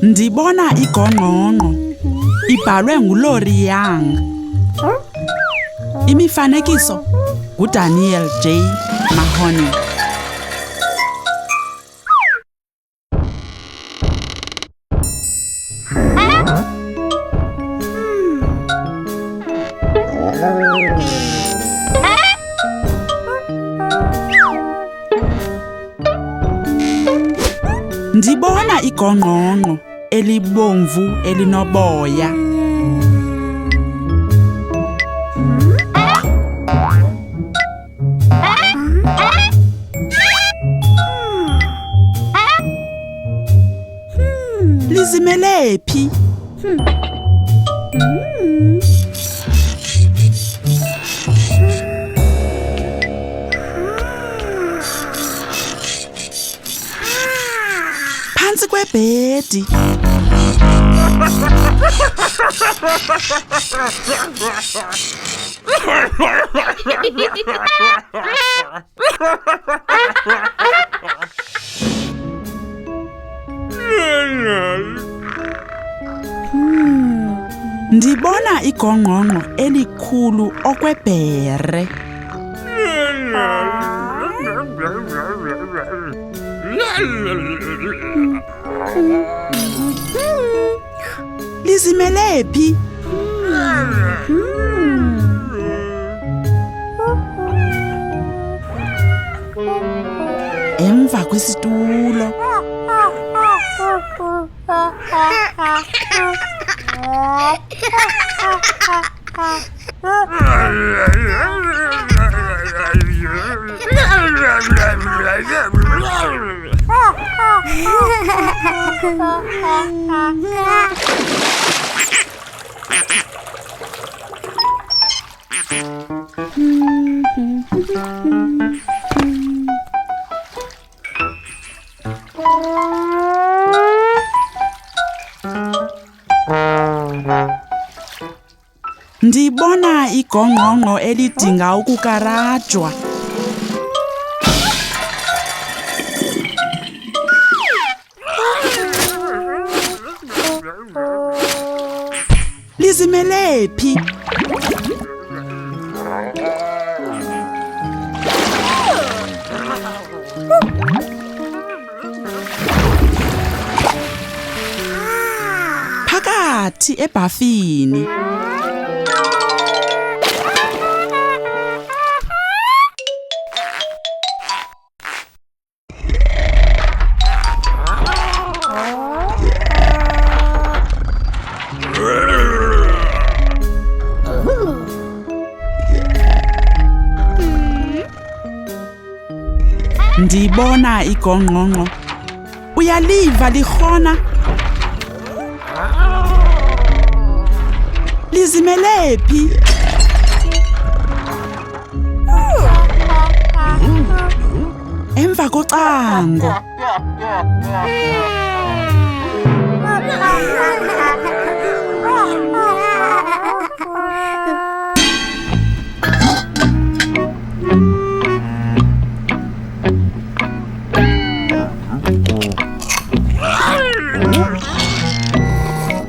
Ndibona igongqongqo ibhalwe nguLoriang. Imifanekiso nguDaniel J. Mahoney. Ndibona igongqongqo elibomvu elinoboya. Lizimele phi? Phansi kwebhedi. Ndibona igongqongqo elikhulu okwebhere. Lizimele phi? Emva kwesitulo. Ndibona igongqongqo elidinga ukukarajwa. Lizimele phi? Phakathi ebhafini. Ndibona igongqongqo. Uyaliva likhona? Lizimele phi? Emva kocango.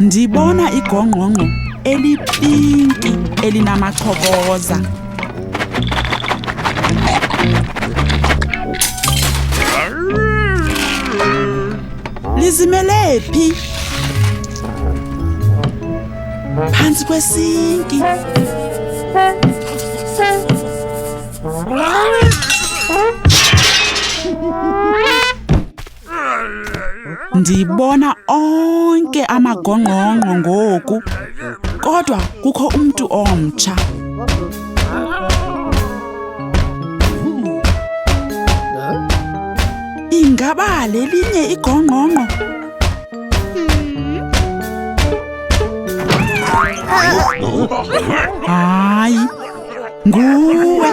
Ndibona igongqongqo elipinki elinamachokoza. Lizimele phi? Phansi kwesinki. Ndibona onke amagongqongqo ngoku, kodwa kukho umntu omtsha. Ingaba lelinye igongqongqo? Hayi, nguwe.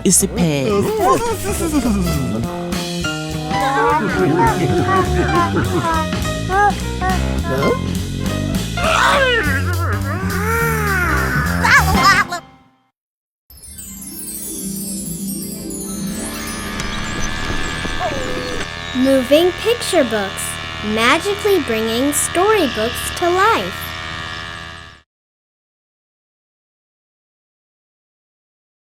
Isiphelo. Moving picture books, magically bringing storybooks to life.